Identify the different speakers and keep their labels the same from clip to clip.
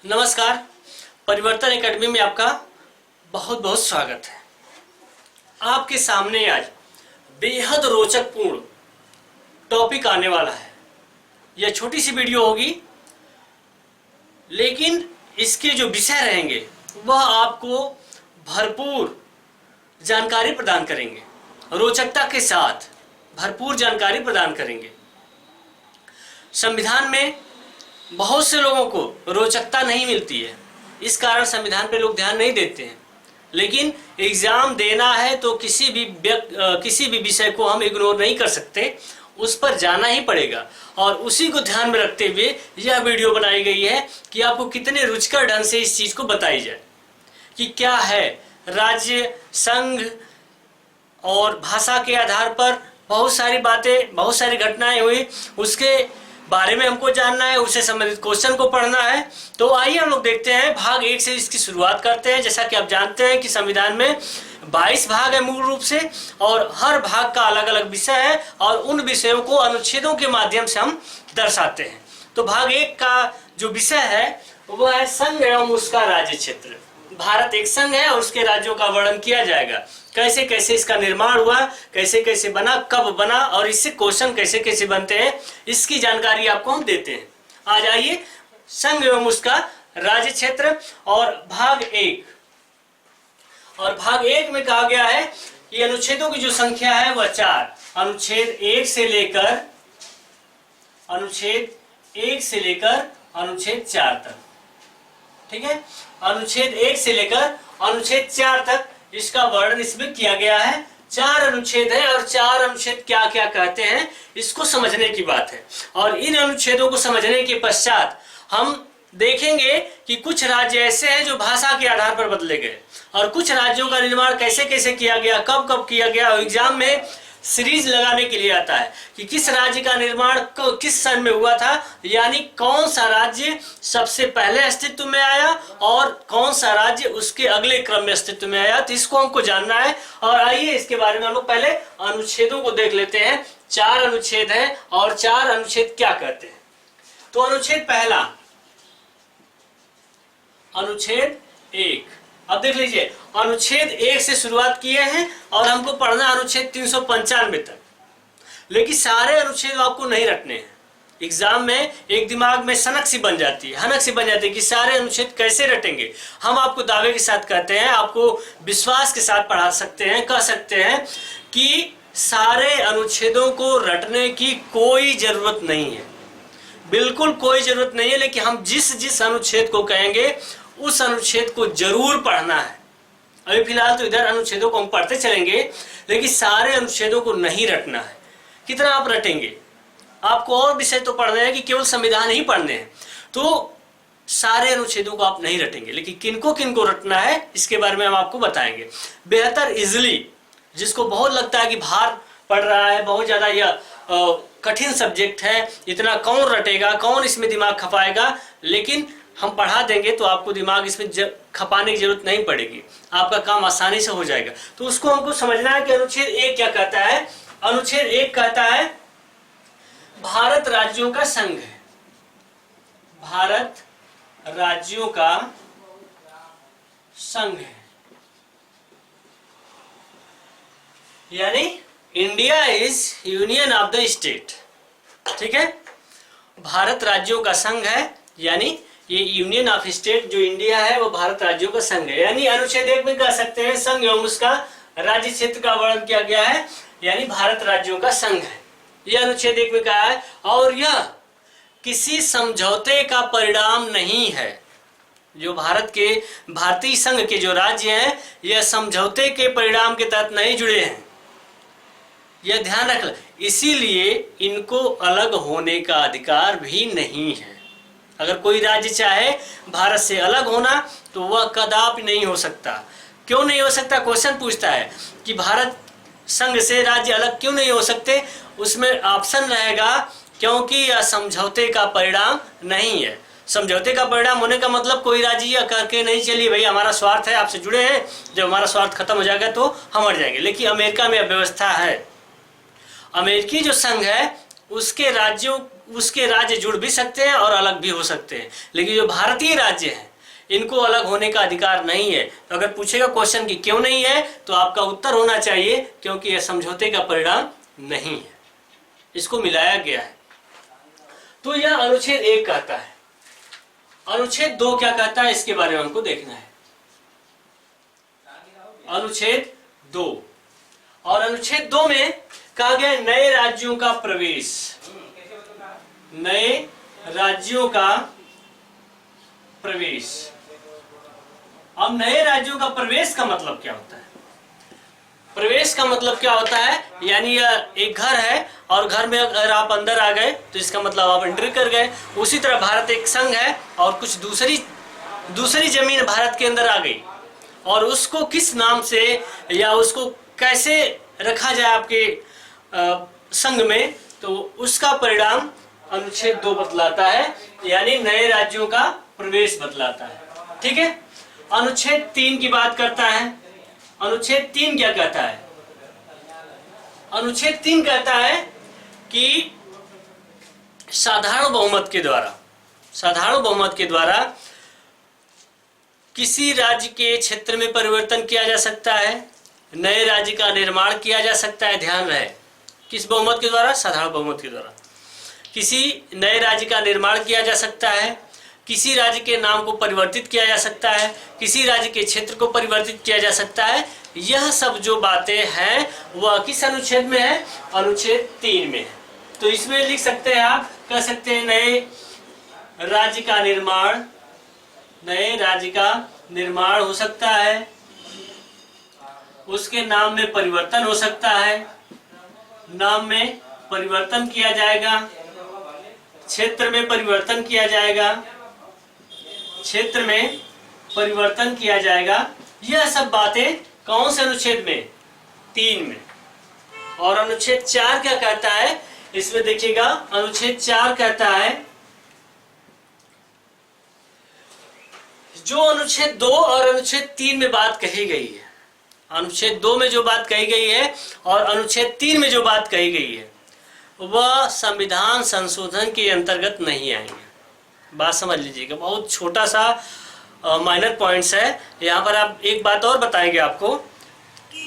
Speaker 1: नमस्कार। परिवर्तन एकेडमी में आपका बहुत बहुत स्वागत है। आपके सामने आज बेहद रोचक पूर्ण टॉपिक आने वाला है। यह छोटी सी वीडियो होगी, लेकिन इसके जो विषय रहेंगे वह आपको भरपूर जानकारी प्रदान करेंगे, रोचकता के साथ भरपूर जानकारी प्रदान करेंगे। संविधान में बहुत से लोगों को रोचकता नहीं मिलती है, इस कारण संविधान पे लोग ध्यान नहीं देते हैं। लेकिन एग्जाम देना है तो किसी भी विषय को हम इग्नोर नहीं कर सकते, उस पर जाना ही पड़ेगा। और उसी को ध्यान में रखते हुए यह वीडियो बनाई गई है कि आपको कितने रुचिकर ढंग से इस चीज को बताई जाए कि क्या है राज्य, संघ और भाषा के आधार पर बहुत सारी बातें, बहुत सारी घटनाएं हुई, उसके बारे में हमको जानना है, उससे संबंधित क्वेश्चन को पढ़ना है। तो आइए हम लोग देखते हैं, भाग 1 से इसकी शुरुआत करते हैं। जैसा कि आप जानते हैं कि संविधान में 22 भाग है मूल रूप से, और हर भाग का अलग अलग विषय है और उन विषयों को अनुच्छेदों के माध्यम से हम दर्शाते हैं। तो भाग 1 का जो विषय है वह है संघ एवं उसका राज्य क्षेत्र। भारत एक संघ है और उसके राज्यों का वर्णन किया जाएगा, कैसे कैसे इसका निर्माण हुआ, कैसे कैसे बना, कब बना और इससे क्वेश्चन कैसे कैसे बनते हैं, इसकी जानकारी आपको हम देते हैं। आज आइए संघ एवं उसका राज्य क्षेत्र और भाग 1। और भाग 1 में कहा गया है कि अनुच्छेदों की जो संख्या है वह 4, अनुच्छेद 1 से लेकर अनुच्छेद 4 तक। ठीक है, अनुच्छेद 1 से लेकर अनुच्छेद 4 तक इसका वर्णन इसमें किया गया है। 4 अनुच्छेद है और 4 अनुच्छेद क्या क्या कहते हैं इसको समझने की बात है। और इन अनुच्छेदों को समझने के पश्चात हम देखेंगे कि कुछ राज्य ऐसे हैं जो भाषा के आधार पर बदले गए, और कुछ राज्यों का निर्माण कैसे कैसे किया गया, कब कब किया गया। एग्जाम में सीरीज लगाने के लिए आता है कि किस राज्य का निर्माण किस सन में हुआ था, यानी कौन सा राज्य सबसे पहले अस्तित्व में आया और कौन सा राज्य उसके अगले क्रम में अस्तित्व में आया। तो इसको हमको जानना है। और आइए इसके बारे में हम लोग पहले अनुच्छेदों को देख लेते हैं। 4 अनुच्छेद है और 4 अनुच्छेद क्या कहते हैं। तो अनुच्छेद पहला, अनुच्छेद 1। अब देख लीजिए, अनुच्छेद 1 से शुरुआत किए हैं और हमको पढ़ना अनुच्छेद 395 तक, लेकिन सारे अनुच्छेद आपको नहीं रटने हैं। एग्जाम में एक दिमाग में सनक सी बन जाती है, हनक सी बन जाती है कि सारे अनुच्छेद कैसे रटेंगे। हम आपको दावे के साथ कहते हैं, आपको विश्वास के साथ पढ़ा सकते हैं, कह सकते हैं कि सारे अनुच्छेदों को रटने की कोई जरूरत नहीं है, बिल्कुल कोई जरूरत नहीं है। लेकिन हम जिस अनुच्छेद को कहेंगे उस अनुच्छेद को जरूर पढ़ना है। अभी फिलहाल तो इधर अनुच्छेदों को हम पढ़ते चलेंगे, लेकिन सारे अनुच्छेदों को नहीं रटना है। कितना आप रटेंगे, आपको और विषय तो पढ़ने हैं कि केवल संविधान ही पढ़ने हैं, तो सारे अनुच्छेदों को आप नहीं रटेंगे। लेकिन किनको किनको रटना है इसके बारे में हम आपको बताएंगे बेहतर इजिली। जिसको बहुत लगता है कि भार पड़ रहा है, बहुत ज्यादा यह कठिन सब्जेक्ट है, इतना कौन रटेगा, कौन इसमें दिमाग खपाएगा, लेकिन हम पढ़ा देंगे तो आपको दिमाग इसमें खपाने की जरूरत नहीं पड़ेगी, आपका काम आसानी से हो जाएगा। तो उसको हमको समझना है कि अनुच्छेद 1 क्या कहता है। अनुच्छेद 1 कहता है भारत राज्यों का संघ है। भारत राज्यों का संघ है, यानी India is union of the state. ठीक है, भारत राज्यों का संघ है, यानी ये यूनियन ऑफ स्टेट जो इंडिया है वो भारत राज्यों का संघ है। यानी अनुच्छेद 1 में कह सकते हैं संघ एवं उसका राज्य क्षेत्र का वर्णन किया गया है, यानी भारत राज्यों का संघ है। यह अनुच्छेद 1 में कहा है, और यह किसी समझौते का परिणाम नहीं है। जो भारतीय संघ के जो राज्य हैं यह समझौते के परिणाम के तहत नहीं जुड़े हैं, यह ध्यान रख। इसीलिए इनको अलग होने का अधिकार भी नहीं है। अगर कोई राज्य चाहे भारत से अलग होना तो वह कदापि नहीं हो सकता। क्यों नहीं हो सकता, क्वेश्चन पूछता है कि भारत संघ से राज्य अलग क्यों नहीं हो सकते। उसमें ऑप्शन रहेगा क्योंकि यह समझौते का परिणाम नहीं है। समझौते का परिणाम होने का मतलब कोई राज्य यह करके नहीं चलिए भाई हमारा स्वार्थ है, आपसे जुड़े हैं, जब हमारा स्वार्थ खत्म हो जाएगा तो हम मर जाएंगे। लेकिन अमेरिका में व्यवस्था है, अमेरिकी जो संघ है उसके राज्यों उसके राज्य जुड़ भी सकते हैं और अलग भी हो सकते हैं, लेकिन जो भारतीय राज्य हैं इनको अलग होने का अधिकार नहीं है। तो अगर पूछेगा क्वेश्चन कि क्यों नहीं है, तो आपका उत्तर होना चाहिए क्योंकि यह समझौते का परिणाम नहीं है, इसको मिलाया गया है। तो यह अनुच्छेद 1 कहता है। अनुच्छेद 2 क्या कहता है, इसके बारे में हमको देखना है। अनुच्छेद 2, और अनुच्छेद 2 में कहा गया नए राज्यों का प्रवेश। नए राज्यों का प्रवेश। अब नए राज्यों का प्रवेश का मतलब क्या होता है? प्रवेश का मतलब क्या होता है, यानी यह एक घर है और घर में अगर आप अंदर आ गए तो इसका मतलब आप एंट्री कर गए। उसी तरह भारत एक संघ है और कुछ दूसरी जमीन भारत के अंदर आ गई, और उसको किस नाम से या उसको कैसे रखा जाए आपके संघ में, तो उसका परिणाम अनुच्छेद 2 बतलाता है, यानी नए राज्यों का प्रवेश बतलाता है। ठीक है। अनुच्छेद 3 की बात करता है। अनुच्छेद 3 क्या कहता है? अनुच्छेद 3 कहता है कि साधारण बहुमत के द्वारा किसी राज्य के क्षेत्र में परिवर्तन किया जा सकता है, नए राज्य का निर्माण किया जा सकता है। ध्यान रहे, किस बहुमत के द्वारा? साधारण बहुमत के द्वारा किसी नए राज्य का निर्माण किया जा सकता है, किसी राज्य के नाम को परिवर्तित किया जा सकता है, किसी राज्य के क्षेत्र को परिवर्तित किया जा सकता है। यह सब जो बातें हैं वह किस अनुच्छेद में है? अनुच्छेद 3 में है। तो इसमें लिख सकते हैं, आप कह सकते हैं नए राज्य का निर्माण हो सकता है, उसके नाम में परिवर्तन हो सकता है, नाम में परिवर्तन किया जाएगा, क्षेत्र में परिवर्तन किया जाएगा, यह सब बातें कौन से अनुच्छेद में? 3 में। और अनुच्छेद 4 क्या कहता है, इसमें देखिएगा। अनुच्छेद 4 कहता है, जो अनुच्छेद 2 और अनुच्छेद 3 में बात कही गई है, अनुच्छेद 2 में जो बात कही गई है और अनुच्छेद 3 में जो बात कही गई है, वह संविधान संशोधन के अंतर्गत नहीं आएंगे। बात समझ लीजिएगा, बहुत छोटा सा माइनर पॉइंट्स है। यहाँ पर आप एक बात और बताएंगे आपको,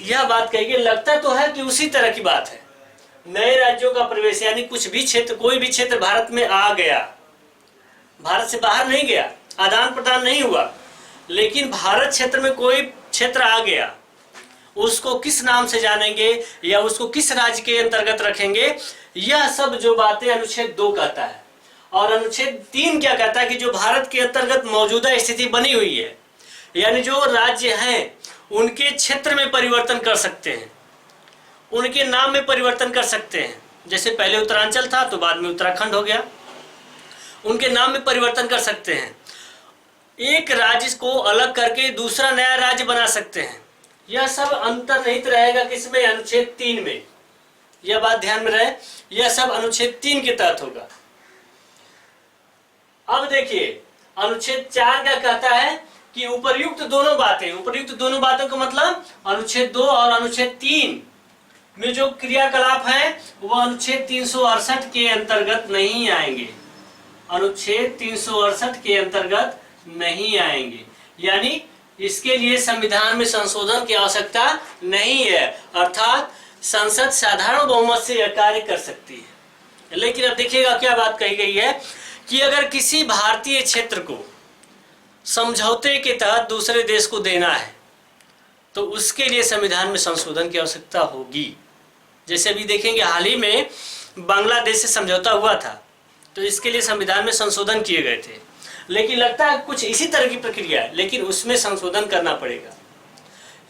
Speaker 1: यह बात कहेंगे, लगता तो है कि उसी तरह की बात है। नए राज्यों का प्रवेश, यानी कुछ भी क्षेत्र, कोई भी क्षेत्र भारत में आ गया, भारत से बाहर नहीं गया, आदान प्रदान नहीं हुआ, लेकिन भारत क्षेत्र में कोई क्षेत्र आ गया, उसको किस नाम से जानेंगे या उसको किस राज्य के अंतर्गत रखेंगे, यह सब जो बातें अनुच्छेद 2 कहता है। और अनुच्छेद 3 क्या कहता है कि जो भारत के अंतर्गत मौजूदा स्थिति बनी हुई है, यानी जो राज्य हैं उनके क्षेत्र में परिवर्तन कर सकते हैं, उनके नाम में परिवर्तन कर सकते हैं। जैसे पहले उत्तरांचल था तो बाद में उत्तराखंड हो गया, उनके नाम में परिवर्तन कर सकते हैं। एक राज्य को अलग करके दूसरा नया राज्य बना सकते हैं। यह सब अंतर्निहित रहेगा किसमें? अनुच्छेद 3 में। यह बात ध्यान में रहे, यह सब अनुच्छेद 3 के तहत होगा। अब देखिए अनुच्छेद 4 क्या कहता है कि उपर्युक्त दोनों बातों का मतलब अनुच्छेद 2 और अनुच्छेद 3 में जो क्रियाकलाप है वह अनुच्छेद 368 के अंतर्गत नहीं आएंगे, अनुच्छेद 368 के अंतर्गत नहीं आएंगे। यानी इसके लिए संविधान में संशोधन की आवश्यकता नहीं है, अर्थात संसद साधारण बहुमत से यह कार्य कर सकती है। लेकिन अब देखिएगा क्या बात कही गई है कि अगर किसी भारतीय क्षेत्र को समझौते के तहत दूसरे देश को देना है तो उसके लिए संविधान में संशोधन की आवश्यकता होगी। जैसे अभी देखेंगे हाल ही में बांग्लादेश से समझौता हुआ था, तो इसके लिए संविधान में संशोधन किए गए थे। लेकिन लगता है कुछ इसी तरह की प्रक्रिया है, लेकिन उसमें संशोधन करना पड़ेगा।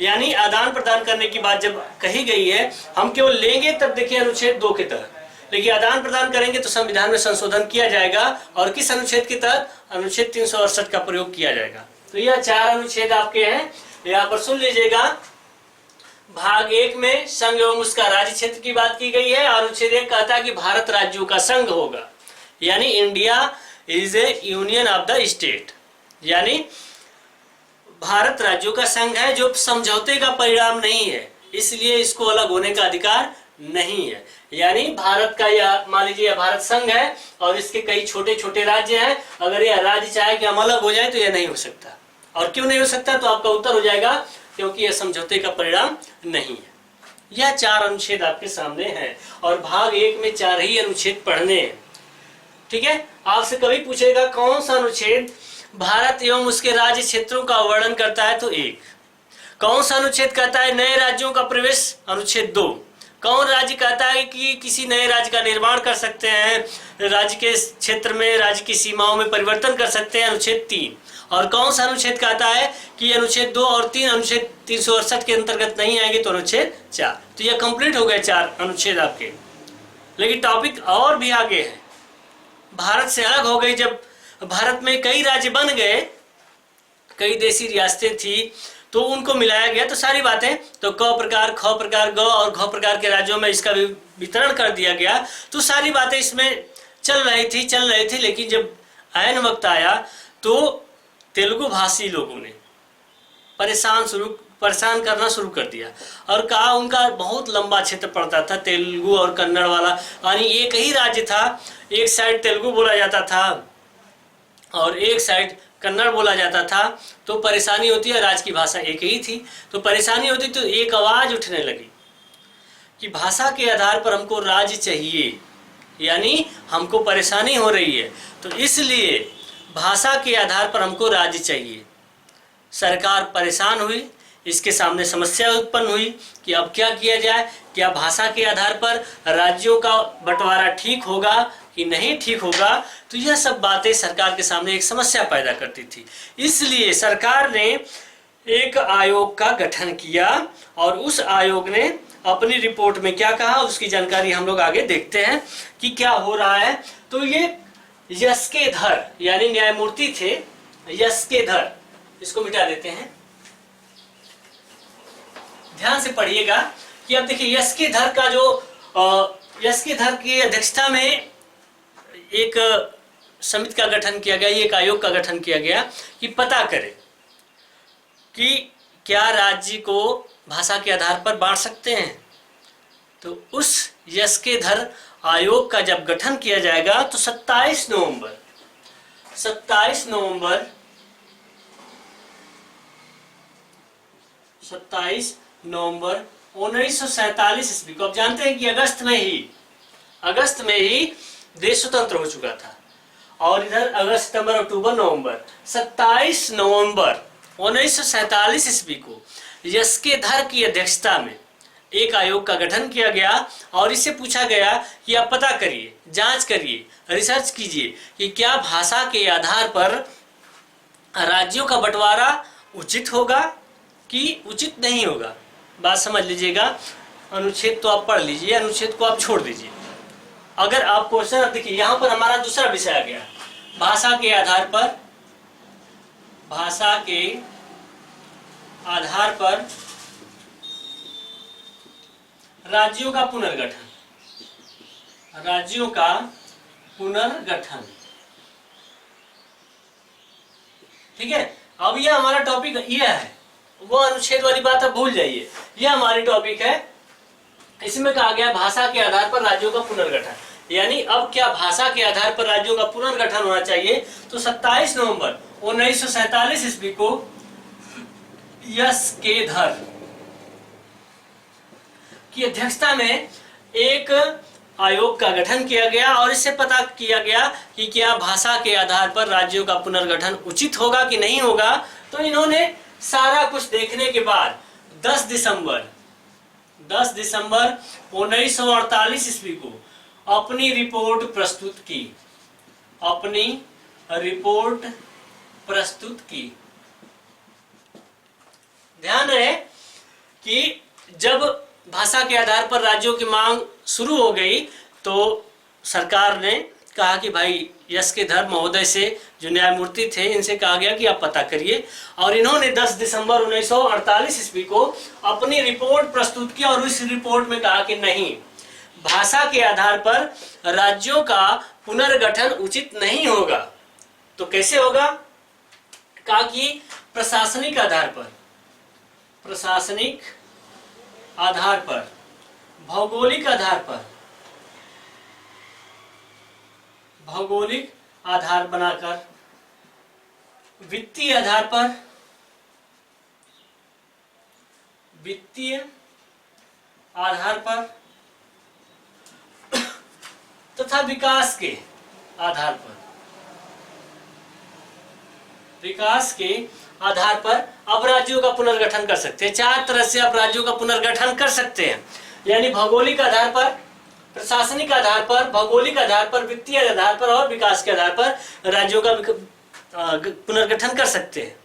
Speaker 1: यानी आदान प्रदान करने की बात जब कही गई है, हम केवल लेंगे तब देखिए अनुच्छेद 2 के तहत, लेकिन आदान प्रदान करेंगे तो संविधान में संशोधन किया जाएगा। और किस अनुच्छेद के तहत? अनुच्छेद 368 का प्रयोग किया जाएगा। तो यह 4 अनुच्छेद आपके हैं, यहाँ पर सुन लीजिएगा। भाग 1 में संघ एवं उसका राज्य क्षेत्र की बात की गई है, और अनुच्छेद 1 कहता है कि भारत राज्यों का संघ होगा, यानी India is A union of the state, यानी भारत राज्यों का संघ है जो समझौते का परिणाम नहीं है, इसलिए इसको अलग होने का अधिकार नहीं है। यानी भारत का यह मान लीजिए यह भारत संघ है और इसके कई छोटे छोटे राज्य हैं, अगर यह राज्य चाहे कि हम अलग हो जाए तो यह नहीं हो सकता। और क्यों नहीं हो सकता, तो आपका उत्तर हो जाएगा क्योंकि यह समझौते का परिणाम नहीं है। यह 4 अनुच्छेद आपके सामने हैं और भाग 1 में 4 ही अनुच्छेद पढ़ने हैं। ठीक है, आपसे कभी पूछेगा कौन सा अनुच्छेद भारत एवं उसके राज्य क्षेत्रों का वर्णन करता है, तो 1। कौन सा अनुच्छेद कहता है नए राज्यों का प्रवेश, अनुच्छेद 2। कौन राज्य कहता है कि किसी नए राज्य का निर्माण कर सकते हैं, राज्य के क्षेत्र में राज्य की सीमाओं में परिवर्तन कर सकते हैं, अनुच्छेद 3। और कौन सा अनुच्छेद कहता है कि अनुच्छेद 2 और 3 अनुच्छेद 368 के अंतर्गत नहीं आएंगे, तो अनुच्छेद 4। तो यह कंप्लीट हो गए 4 अनुच्छेद आपके। लेकिन टॉपिक और भी आगे है। भारत से अलग हो गई, जब भारत में कई राज्य बन गए, कई देशी रियासतें थी, तो उनको मिलाया गया, तो सारी बातें तो क प्रकार, ख प्रकार, ग और घ प्रकार के राज्यों में इसका वितरण कर दिया गया। तो सारी बातें इसमें चल रही थी। लेकिन जब ऐन वक्त आया तो तेलुगु भाषी लोगों ने परेशान करना शुरू कर दिया और कहा उनका बहुत लंबा क्षेत्र पड़ता था, तेलुगु और कन्नड़ वाला, यानी एक ही राज्य था। एक साइड तेलुगु बोला जाता था और एक साइड कन्नड़ बोला जाता था। तो परेशानी होती है, राज्य की भाषा एक ही थी, तो परेशानी होती, तो एक आवाज़ उठने लगी कि भाषा के आधार पर हमको राज्य चाहिए, यानी हमको परेशानी हो रही है, तो इसलिए भाषा के आधार पर हमको राज्य चाहिए। सरकार परेशान हुई, इसके सामने समस्या उत्पन्न हुई कि अब क्या किया जाए, क्या भाषा के आधार पर राज्यों का बंटवारा ठीक होगा कि नहीं ठीक होगा। तो यह सब बातें सरकार के सामने एक समस्या पैदा करती थी। इसलिए सरकार ने एक आयोग का गठन किया और उस आयोग ने अपनी रिपोर्ट में क्या कहा, उसकी जानकारी हम लोग आगे देखते हैं कि क्या हो रहा है। तो ये यस्केधर यानी न्यायमूर्ति थे, यस्केधर, इसको मिटा देते हैं, ध्यान से पढ़िएगा कि अब देखिए यस्केधर का जो यस्केधर की अध्यक्षता में एक समिति का गठन किया गया, एक आयोग का गठन किया गया कि पता करे कि क्या राज्य को भाषा के आधार पर बांट सकते हैं। तो उस यस्केधर आयोग का जब गठन किया जाएगा तो 27 नवंबर 1947 ईस्वी को, आप जानते हैं कि अगस्त में ही देश स्वतंत्र हो चुका था। और इधर अगस्त, सितंबर, अक्टूबर, नवंबर, 27 नवंबर 1947 ईस्वी को यस्केधर की अध्यक्षता में एक आयोग का गठन किया गया और इससे पूछा गया कि आप पता करिए, जांच करिए, रिसर्च कीजिए कि क्या भाषा के आधार पर राज्यों का बंटवारा उचित होगा कि उचित नहीं होगा। बात समझ लीजिएगा, अनुच्छेद तो आप पढ़ लीजिए, अनुच्छेद को आप छोड़ दीजिए। अगर आप क्वेश्चन देखिए, यहाँ पर हमारा दूसरा विषय आ गया, भाषा के आधार पर राज्यों का पुनर्गठन। ठीक है, अब यह हमारा टॉपिक यह है, वो अनुच्छेद वाली बात आप भूल जाइए, यह हमारी टॉपिक है। इसमें कहा गया भाषा के आधार पर राज्यों का पुनर्गठन, यानी अब क्या भाषा के आधार पर राज्यों का पुनर्गठन होना चाहिए। तो 27 नवंबर 1947 ईस्वी को यस्केधर की अध्यक्षता में एक आयोग का गठन किया गया और इससे पता किया गया कि क्या भाषा के आधार पर राज्यों का पुनर्गठन उचित होगा कि नहीं होगा। तो इन्होंने सारा कुछ देखने के बाद 10 दिसंबर 1948 ईस्वी को अपनी रिपोर्ट प्रस्तुत की। ध्यान रहे कि जब भाषा के आधार पर राज्यों की मांग शुरू हो गई तो सरकार ने कहा कि भाई यस्केधर महोदय से, जो न्यायमूर्ति थे, इनसे कहा गया कि आप पता करिए। और इन्होंने 10 दिसंबर 1948 ईस्वी को अपनी रिपोर्ट प्रस्तुत की और उस रिपोर्ट में कहा कि नहीं, भाषा के आधार पर राज्यों का पुनर्गठन उचित नहीं होगा। तो कैसे होगा? कहा कि प्रशासनिक आधार पर भौगोलिक आधार पर, भौगोलिक आधार बनाकर, वित्तीय आधार पर, वित्तीय आधार पर तथा विकास के आधार पर, विकास के आधार पर अब राज्यों का पुनर्गठन कर सकते हैं। 4 तरह से आप राज्यों का पुनर्गठन कर सकते हैं, यानी भौगोलिक आधार पर, प्रशासनिक आधार पर, भौगोलिक आधार पर, वित्तीय आधार पर और विकास के आधार पर राज्यों का पुनर्गठन कर सकते हैं।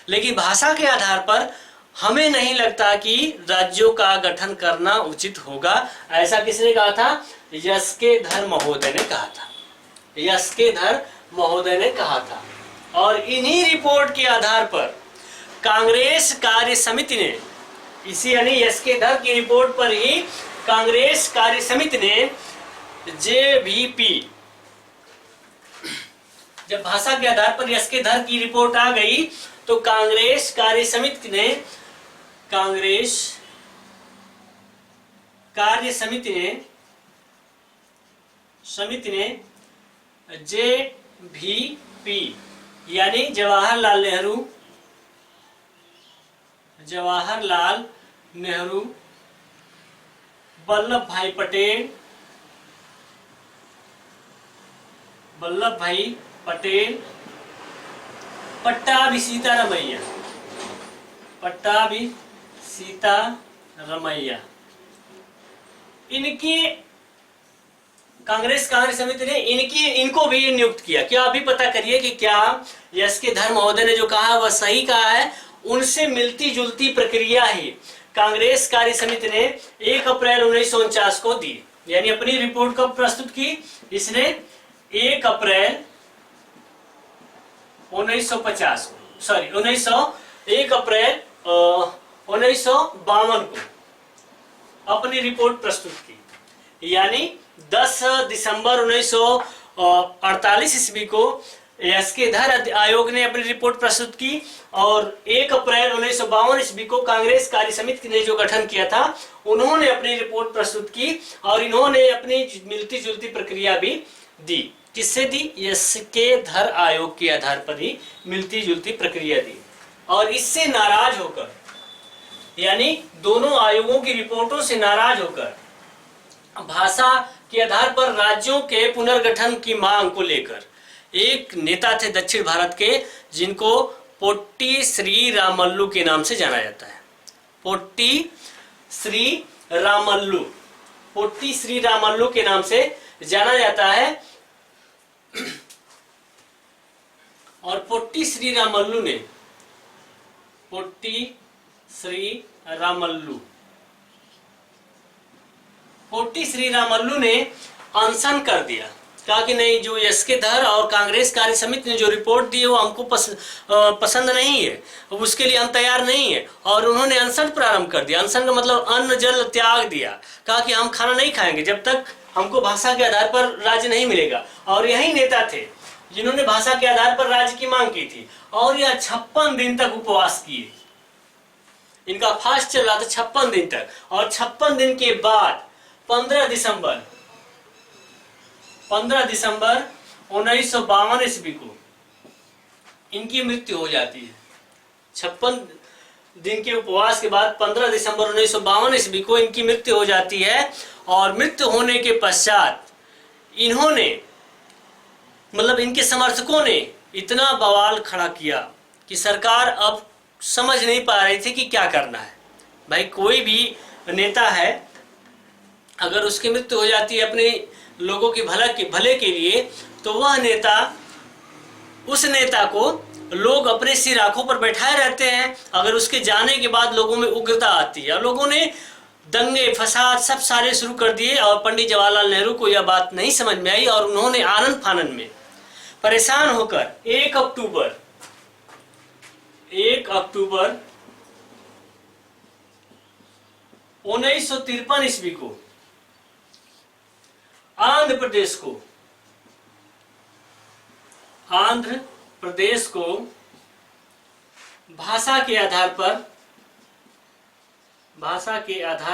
Speaker 1: लेकिन भाषा के आधार पर हमें नहीं लगता कि राज्यों का गठन करना उचित होगा। ऐसा किसने कहा था? यस्केधर महोदय ने कहा था, यस्केधर महोदय ने कहा था। और इन्हीं रिपोर्ट के आधार पर कांग्रेस कार्य समिति ने, इसी यानी यस्केधर की रिपोर्ट पर ही कांग्रेस कार्य समिति ने JVP, जब भाषा के आधार पर यस्केधर की रिपोर्ट आ गई तो कांग्रेस कार्य समिति ने, कांग्रेस कार्य समिति ने JVP यानी जवाहरलाल नेहरू, वल्लभ भाई पटेल, पट्टाभी सीतारमैया, इनकी कांग्रेस कार्य समिति ने इनको भी नियुक्त किया। क्या अभी पता करिए कि क्या यस्केधर महोदय ने जो कहा वह सही कहा है? उनसे मिलती जुलती प्रक्रिया ही कांग्रेस कार्य समिति ने 1 अप्रैल 1949 को दी, यानी अपनी रिपोर्ट कब प्रस्तुत की? इसने 1 अप्रैल 1950 को, सॉरी 1 अप्रैल 1952 को अपनी रिपोर्ट प्रस्तुत की। यानी 10 दिसंबर 1948 ईस्वी को यस्केधर आयोग ने अपनी रिपोर्ट प्रस्तुत की और 1 अप्रैल 1952 ईस्वी को कांग्रेस कार्य समिति ने जो गठन किया था उन्होंने अपनी रिपोर्ट प्रस्तुत की और इन्होंने अपनी मिलती जुलती प्रक्रिया भी दी। किससे दी? यस्केधर आयोग के आधार पर ही मिलती जुलती प्रक्रिया दी। और इससे नाराज होकर, यानी दोनों आयोगों की रिपोर्टों से नाराज होकर भाषा के आधार पर राज्यों के पुनर्गठन की मांग को लेकर एक नेता थे दक्षिण भारत के, जिनको पोट्टी श्री रामल्लू के नाम से जाना जाता है। पोट्टी श्री रामल्लू के नाम से जाना जाता है। और पोट्टी श्री रामल्लू ने अनशन कर दिया, कहा कि नहीं, जो यस्केधर और कांग्रेस कार्य समिति ने जो रिपोर्ट दी है वो हमको पसंद नहीं है, उसके लिए हम तैयार नहीं है। और उन्होंने अनशन प्रारंभ कर दिया। अनशन का मतलब अन्न जल त्याग दिया, कहा कि हम खाना नहीं खाएंगे जब तक हमको भाषा के आधार पर राज्य नहीं मिलेगा। और यही नेता थे जिन्होंने भाषा के आधार पर राज्य की मांग की थी और यह 56 दिन तक उपवास किए। इनका फास्ट चल रहा था 56 दिन तक। और 56 दिन के बाद 15 दिसंबर 1952 ईस्वी को इनकी मृत्यु हो जाती है। 56 दिन के उपवास के बाद 15 दिसंबर 1952 ईस्वी को इनकी मृत्यु हो जाती है। और मृत्यु होने के पश्चात इन्होंने, मतलब इनके समर्थकों ने इतना बवाल खड़ा किया कि सरकार अब समझ नहीं पा रही थी कि क्या करना है। भाई कोई भी नेता है, अगर उसकी मृत्यु हो जाती है अपने लोगों के भले के लिए, तो वह नेता, उस नेता को लोग अपने सिर आंखों पर बैठाए रहते हैं। अगर उसके जाने के बाद लोगों में उग्रता आती है, लोगों ने दंगे फसाद सब सारे शुरू कर दिए। और पंडित जवाहरलाल नेहरू को यह बात नहीं समझ में आई और उन्होंने आनंद फानन में परेशान होकर 1 अक्टूबर 1953 ईस्वी को आंध्र प्रदेश को भाषा के आधार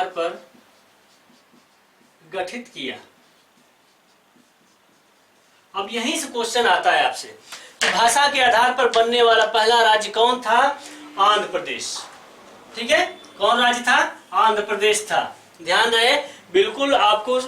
Speaker 1: पर गठित किया। अब यहीं से क्वेश्चन आता है आपसे कि भाषा के आधार पर बनने वाला पहला राज्य कौन था? आंध्र प्रदेश। ठीक है, कौन राज्य था? आंध्र प्रदेश था। ध्यान रहे, बिल्कुल आपको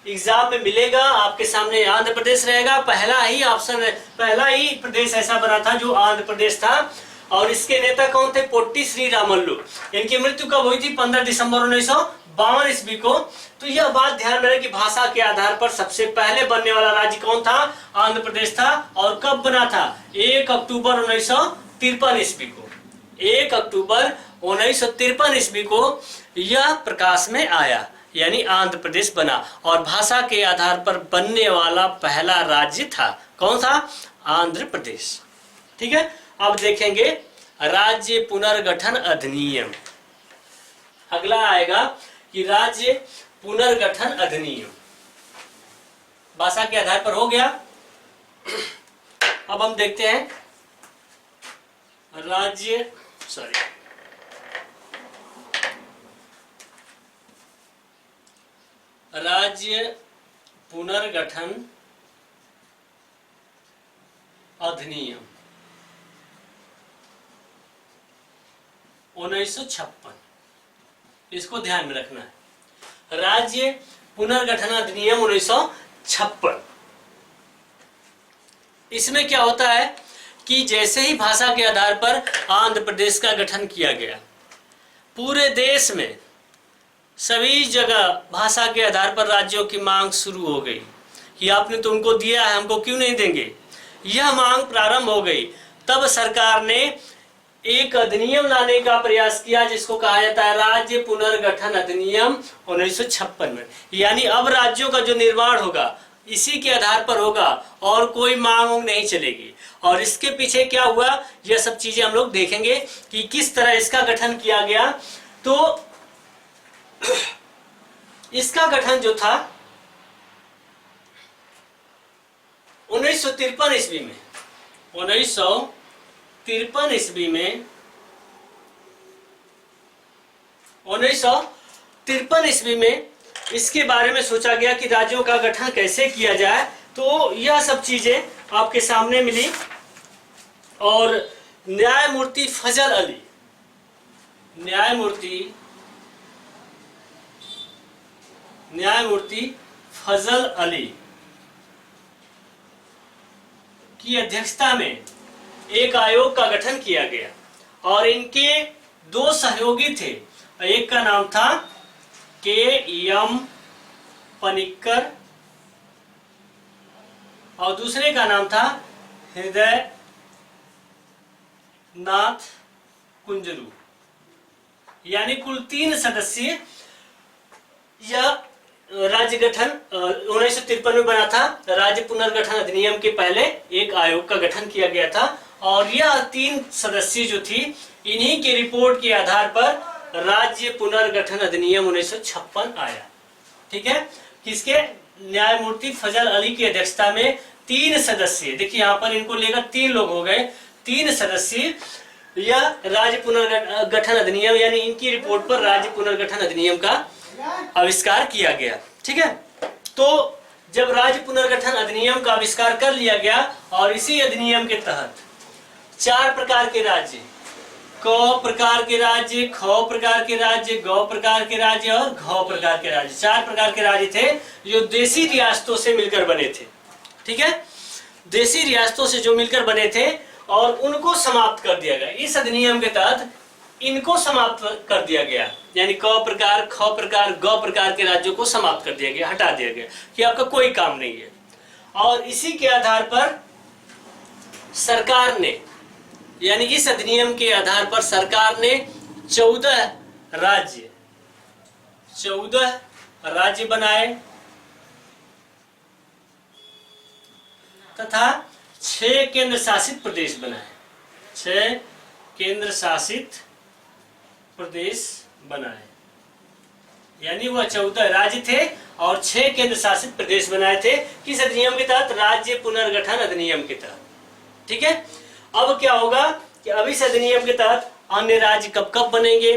Speaker 1: एग्जाम में मिलेगा, आपके सामने आंध्र प्रदेश रहेगा, पहला ही ऑप्शन, पहला ही प्रदेश ऐसा बना था जो आंध्र प्रदेश था। और इसके नेता कौन थे? पोट्टी श्री रामुलु। इनकी मृत्यु कब हुई थी? 15 दिसंबर 1952 ईस्वी को। तो यह बात ध्यान रहे कि भाषा के आधार पर सबसे पहले बनने वाला राज्य कौन था? आंध्र प्रदेश था। और कब बना था? 1 अक्टूबर 1953 ईस्वी को। 1 अक्टूबर 1953 ईस्वी को यह प्रकाश में आया, यानी आंध्र प्रदेश बना। और भाषा के आधार पर बनने वाला पहला राज्य था, कौन था? आंध्र प्रदेश। ठीक है, अब देखेंगे राज्य पुनर्गठन अधिनियम। अगला आएगा कि राज्य पुनर्गठन अधिनियम भाषा के आधार पर हो गया। अब हम देखते हैं राज्य पुनर्गठन अधिनियम 1956, इसको ध्यान में रखना है। राज्य पुनर्गठन अधिनियम 1956। इसमें क्या होता है कि जैसे ही भाषा के आधार पर आंध्र प्रदेश का गठन किया गया, पूरे देश में सभी जगह भाषा के आधार पर राज्यों की मांग शुरू हो गई कि आपने तो उनको दिया है, हमको क्यों नहीं देंगे। यह मांग प्रारंभ हो गई। तब सरकार ने एक अधिनियम लाने का प्रयास किया जिसको कहा जाता है राज्य पुनर्गठन अधिनियम 1956 में। यानी अब राज्यों का जो निर्माण होगा इसी के आधार पर होगा और कोई मांग नहीं चलेगी। और इसके पीछे क्या हुआ, यह सब चीजें हम लोग देखेंगे कि किस तरह इसका गठन किया गया। तो इसका गठन जो था 1953 ईस्वी में, 1953 ईस्वी में 1953 ईस्वी में इसके बारे में सोचा गया कि राज्यों का गठन कैसे किया जाए। तो यह सब चीजें आपके सामने मिली और न्यायमूर्ति फजल अली की अध्यक्षता में एक आयोग का गठन किया गया और इनके 2 सहयोगी थे। एक का नाम था के.एम. पनिक्कर और दूसरे का नाम था हृदय नाथ कुंजरू। यानी कुल 3 सदस्यीय यह राज्य गठन 1953 में बना था। राज्य पुनर्गठन अधिनियम के पहले एक आयोग का गठन किया गया था और यह 3 सदस्य जो थी, इन्हीं के रिपोर्ट के आधार पर राज्य पुनर्गठन अधिनियम 1956 आया। ठीक है, किसके? न्यायमूर्ति फजल अली की अध्यक्षता में 3 सदस्य, देखिए यहाँ पर इनको लेकर 3 लोग हो गए, 3 सदस्य यह राज्य पुनर्गठन अधिनियम, यानी इनकी रिपोर्ट पर राज्य पुनर्गठन अधिनियम का आविष्कार किया गया। ठीक है, तो जब राज्य पुनर्गठन अधिनियम का आविष्कार कर लिया गया और इसी अधिनियम के तहत 4 प्रकार के राज्य, क प्रकार के राज्य, ख प्रकार के राज्य, ग प्रकार के राज्य और घ प्रकार के राज्य, 4 प्रकार के राज्य थे जो देशी रियासतों से मिलकर बने थे। ठीक है, देशी रियासतों से जो मिलकर बने थे और उनको समाप्त कर दिया गया। इस अधिनियम के तहत इनको समाप्त कर दिया गया, यानी क प्रकार, ख प्रकार, ग प्रकार के राज्यों को समाप्त कर दिया गया, हटा दिया गया कि आपका कोई काम नहीं है। और इसी के आधार पर सरकार ने, यानी इस अधिनियम के आधार पर सरकार ने 14 राज्य बनाए तथा 6 केंद्र शासित प्रदेश बनाए। 6 केंद्र शासित प्रदेश बनाए, यानी वह 14 राज्य थे और 6 केंद्र शासित प्रदेश बनाए थे। किस अधिनियम के तहत? राज्य पुनर्गठन अधिनियम के तहत। ठीक है, अब क्या होगा कि अभी इस अधिनियम के तहत अन्य राज्य कब कब बनेंगे,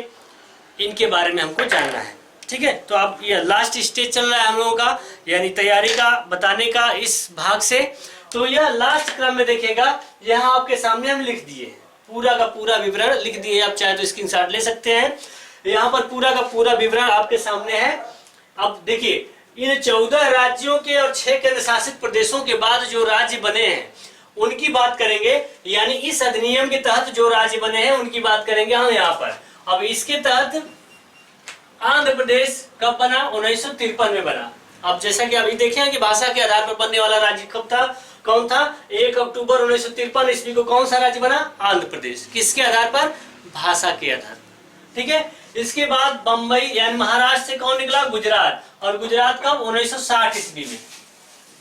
Speaker 1: इनके बारे में हमको जानना है। ठीक है, तो अब ये लास्ट स्टेज चल रहा है हम लोगों का, यानी तैयारी का बताने का इस भाग से। तो यह लास्ट क्रम में देखिएगा, यहाँ आपके सामने हम लिख दिए पूरा का पूरा विवरण लिख दिए, आप चाहे तो स्क्रीनशॉट ले सकते हैं। यहाँ पर पूरा का पूरा विवरण आपके सामने है। अब देखिए, इन 14 राज्यों के और 6 केंद्र शासित प्रदेशों के बाद जो राज्य बने हैं उनकी बात करेंगे, यानी इस अधिनियम के तहत जो राज्य बने हैं उनकी बात करेंगे हम यहाँ पर। अब इसके तहत आंध्र प्रदेश कब बना? 1953 में बना। अब जैसा कि अभी देखें कि भाषा के आधार पर बनने वाला राज्य कब था, कौन था? 1 अक्टूबर 1953 ईस्वी को कौन सा राज्य बना? आंध्र प्रदेश। किसके आधार पर? भाषा के आधार पर। ठीक है, इसके बाद बंबई यानी महाराष्ट्र से कौन निकला? गुजरात। और गुजरात कब? 1960 ईस्वी में।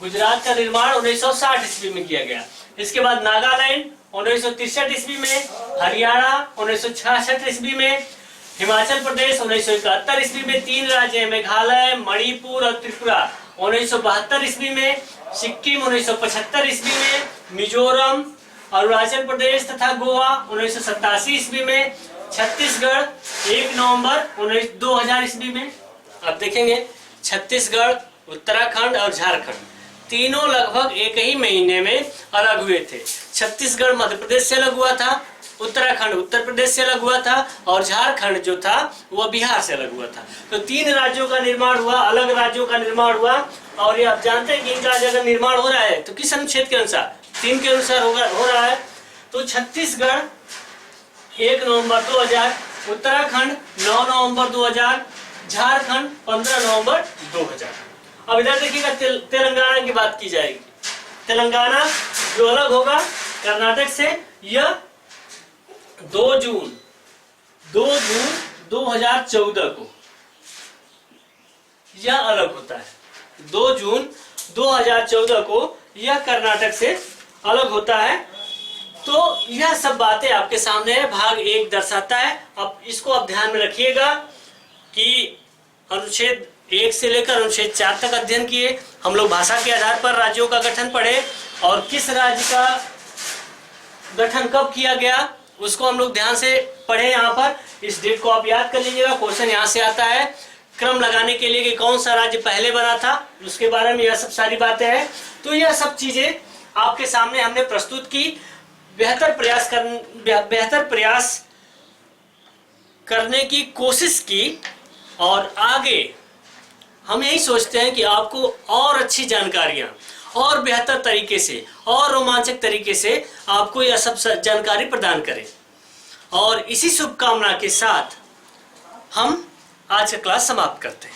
Speaker 1: गुजरात का निर्माण 1960 ईस्वी में किया गया। इसके बाद नागालैंड 1963 ईस्वी में, हरियाणा 1966 ईस्वी में, हिमाचल प्रदेश 1971 ईस्वी में, 3 राज्य मेघालय, मणिपुर और त्रिपुरा 1972 ईस्वी में, सिक्किम 1975 ईस्वी में, मिजोरम, अरुणाचल प्रदेश तथा गोवा 1987 ईस्वी में, छत्तीसगढ़ 1 नवंबर 2000 ईस्वी में। अब देखेंगे छत्तीसगढ़, उत्तराखंड और झारखंड तीनों लगभग एक ही महीने में अलग हुए थे। छत्तीसगढ़ मध्य प्रदेश से अलग हुआ था, उत्तराखंड उत्तर प्रदेश से अलग हुआ था और झारखंड जो था वह बिहार से अलग हुआ था। तो 3 राज्यों का निर्माण हुआ, अलग राज्यों का निर्माण हुआ। और ये आप जानते हैं कि इनका अगर निर्माण हो रहा है तो किस अनुच्छेद के अनुसार? 3 के अनुसार हो रहा है। तो छत्तीसगढ़ 1 नवंबर 2000, उत्तराखंड 9 नवंबर 2000, झारखंड 15 नवंबर 2000। अब इधर देखिएगा तेलंगाना की बात की जाएगी। तेलंगाना जो अलग होगा कर्नाटक से, यह 2 जून 2014 को यह अलग होता है। 2 जून 2014 को यह कर्नाटक से अलग होता है। तो यह सब बातें आपके सामने है, भाग 1 दर्शाता है। अब इसको आप ध्यान में रखिएगा कि अनुच्छेद 1 से लेकर अनुच्छेद 4 तक अध्ययन किए हम लोग। भाषा के आधार पर राज्यों का गठन पढ़े और किस राज्य का गठन कब किया गया उसको हम लोग ध्यान से पढ़े। यहाँ पर इस डेट को आप याद कर लीजिएगा, क्वेश्चन यहाँ से आता है। क्रम लगाने के लिए कि कौन सा राज्य पहले बना था उसके बारे में यह सब सारी बातें हैं। तो यह सब चीजें आपके सामने हमने प्रस्तुत की। बेहतर प्रयास करने की कोशिश की और आगे हम यही सोचते हैं कि आपको और अच्छी जानकारियां और बेहतर तरीके से और रोमांचक तरीके से आपको यह सब जानकारी प्रदान करें। और इसी शुभकामना के साथ हम आज का क्लास समाप्त करते हैं।